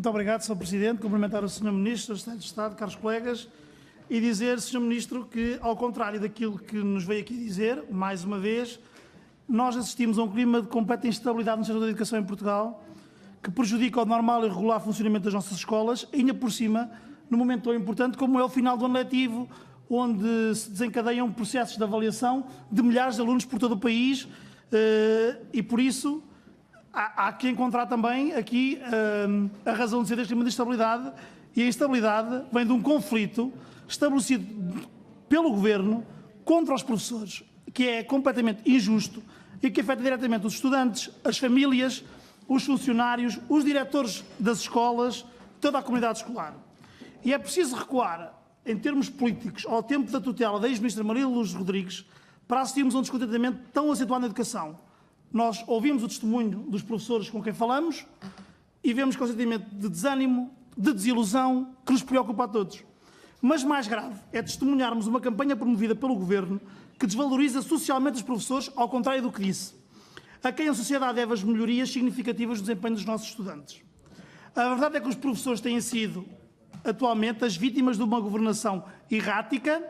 Muito obrigado, Sr. Presidente. Cumprimentar o Sr. Ministro, Secretário de Estado, caros colegas, e dizer, Sr. Ministro, que, ao contrário daquilo que nos veio aqui dizer, mais uma vez, nós assistimos a um clima de completa instabilidade no setor da educação em Portugal, que prejudica o normal e regular funcionamento das nossas escolas, ainda por cima, num momento tão importante como é o final do ano letivo, onde se desencadeiam processos de avaliação de milhares de alunos por todo o país, e por isso há que encontrar também aqui a razão de ser deste clima de instabilidade, e a instabilidade vem de um conflito estabelecido pelo Governo contra os professores, que é completamente injusto e que afeta diretamente os estudantes, as famílias, os funcionários, os diretores das escolas, toda a comunidade escolar. E é preciso recuar, em termos políticos, ao tempo da tutela da ex-ministra Maria Lourdes Rodrigues, para assistirmos a um descontentamento tão acentuado na educação. Nós ouvimos o testemunho dos professores com quem falamos e vemos que é um sentimento de desânimo, de desilusão, que nos preocupa a todos. Mas mais grave é testemunharmos uma campanha promovida pelo Governo que desvaloriza socialmente os professores, ao contrário do que disse, a quem a sociedade deve as melhorias significativas do desempenho dos nossos estudantes. A verdade é que os professores têm sido, atualmente, as vítimas de uma governação errática,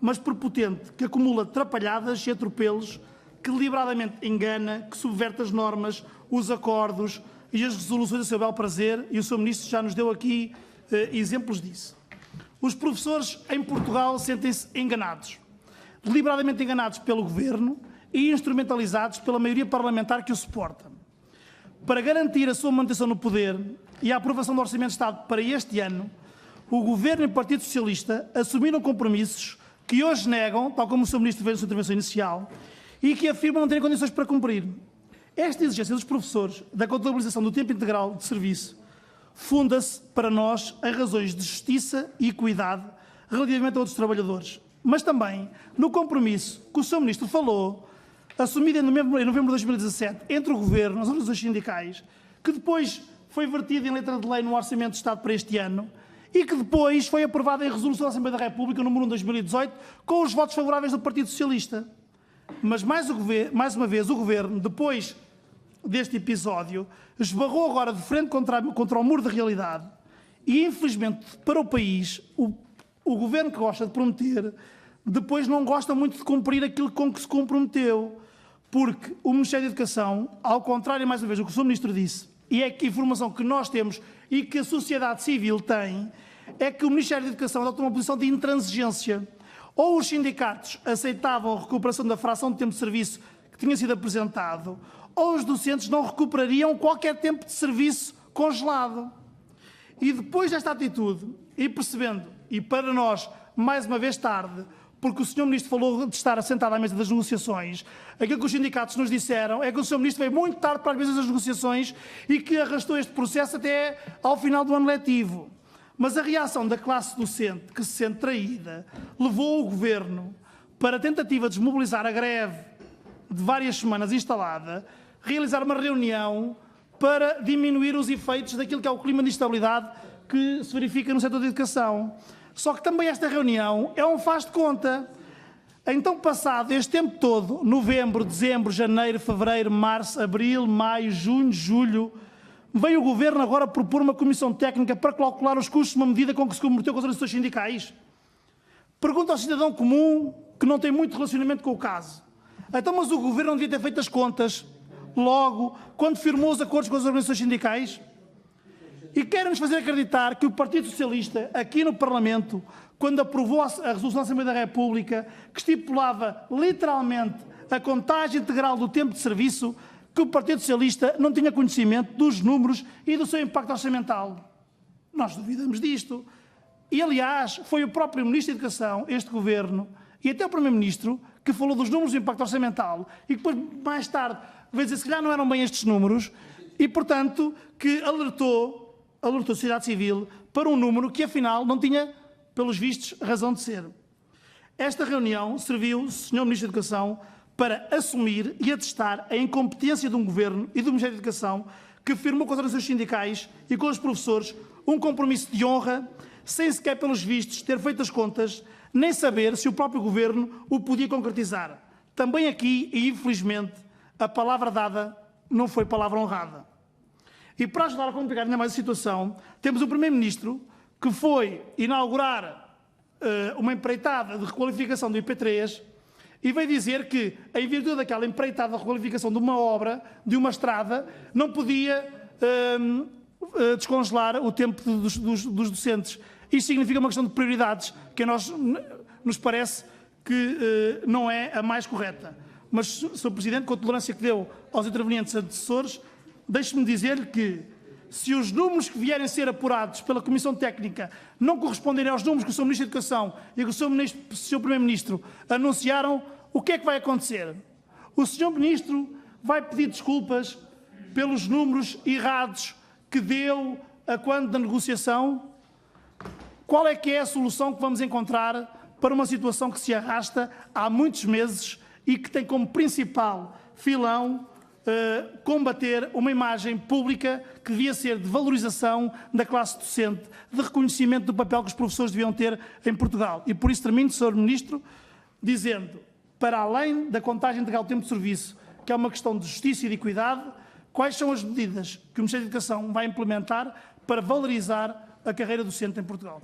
mas prepotente, que acumula atrapalhadas e atropelos, que deliberadamente engana, que subverte as normas, os acordos e as resoluções a seu bel prazer, e o Sr. Ministro já nos deu aqui exemplos disso. Os professores em Portugal sentem-se enganados, deliberadamente enganados pelo Governo e instrumentalizados pela maioria parlamentar que o suporta. Para garantir a sua manutenção no poder e a aprovação do Orçamento de Estado para este ano, o Governo e o Partido Socialista assumiram compromissos que hoje negam, tal como o Sr. Ministro fez na sua intervenção inicial, e que afirmam não terem condições para cumprir. Esta exigência dos professores da contabilização do tempo integral de serviço funda-se, para nós, em razões de justiça e equidade relativamente a outros trabalhadores, mas também no compromisso que o Sr. Ministro falou, assumido em novembro de 2017 entre o Governo e as organizações sindicais, que depois foi vertido em letra de lei no Orçamento de Estado para este ano e que depois foi aprovado em resolução da Assembleia da República número 1 de 2018 com os votos favoráveis do Partido Socialista. Mas, mais uma vez, o Governo, depois deste episódio, esbarrou agora de frente contra o muro da realidade e, infelizmente, para o país, o Governo que gosta de prometer, depois não gosta muito de cumprir aquilo com que se comprometeu, porque o Ministério da Educação, ao contrário, mais uma vez, do que o Sr. Ministro disse, e é que a informação que nós temos e que a sociedade civil tem, é que o Ministério da Educação adota uma posição de intransigência. Ou os sindicatos aceitavam a recuperação da fração de tempo de serviço que tinha sido apresentado, ou os docentes não recuperariam qualquer tempo de serviço congelado. E depois desta atitude, e percebendo, e para nós, mais uma vez tarde, porque o Sr. Ministro falou de estar assentado à mesa das negociações, aquilo que os sindicatos nos disseram é que o Sr. Ministro veio muito tarde para as mesas das negociações e que arrastou este processo até ao final do ano letivo. Mas a reação da classe docente, que se sente traída, levou o Governo, para a tentativa de desmobilizar a greve de várias semanas instalada, realizar uma reunião para diminuir os efeitos daquilo que é o clima de instabilidade que se verifica no setor da educação. Só que também esta reunião é um faz de conta. Então, passado este tempo todo, novembro, dezembro, janeiro, fevereiro, março, abril, maio, junho, julho, veio o Governo agora propor uma comissão técnica para calcular os custos de uma medida com que se comprometeu com as organizações sindicais. Pergunta ao cidadão comum, que não tem muito relacionamento com o caso. Então, mas o Governo não devia ter feito as contas logo, quando firmou os acordos com as organizações sindicais? E querem-nos fazer acreditar que o Partido Socialista, aqui no Parlamento, quando aprovou a resolução da Assembleia da República, que estipulava literalmente a contagem integral do tempo de serviço, que o Partido Socialista não tinha conhecimento dos números e do seu impacto orçamental. Nós duvidamos disto. E, aliás, foi o próprio Ministro da Educação, este Governo, e até o Primeiro-Ministro, que falou dos números do impacto orçamental e que depois, mais tarde, veio dizer que se calhar não eram bem estes números e, portanto, que alertou a sociedade civil para um número que, afinal, não tinha, pelos vistos, razão de ser. Esta reunião serviu, Sr. Ministro da Educação, para assumir e atestar a incompetência de um Governo e do Ministério da Educação que firmou com as organizações sindicais e com os professores um compromisso de honra, sem sequer, pelos vistos, ter feito as contas, nem saber se o próprio Governo o podia concretizar. Também aqui, e infelizmente, a palavra dada não foi palavra honrada. E para ajudar a complicar ainda mais a situação, temos o Primeiro-Ministro que foi inaugurar uma empreitada de requalificação do IP3 e veio dizer que, em virtude daquela empreitada de requalificação de uma obra, de uma estrada, não podia descongelar o tempo dos docentes. Isto significa uma questão de prioridades que a nós nos parece que não é a mais correta. Mas, Sr. Presidente, com a tolerância que deu aos intervenientes antecessores, deixe-me dizer-lhe que, se os números que vierem a ser apurados pela Comissão Técnica não corresponderem aos números que o Sr. Ministro da Educação e que o Sr. Primeiro-Ministro anunciaram, o que é que vai acontecer? O Sr. Ministro vai pedir desculpas pelos números errados que deu a quando da negociação? Qual é que é a solução que vamos encontrar para uma situação que se arrasta há muitos meses e que tem como principal filão combater uma imagem pública que devia ser de valorização da classe docente, de reconhecimento do papel que os professores deviam ter em Portugal. E por isso termino, Sr. Ministro, dizendo, para além da contagem integral do tempo de serviço, que é uma questão de justiça e de equidade, quais são as medidas que o Ministério da Educação vai implementar para valorizar a carreira docente em Portugal?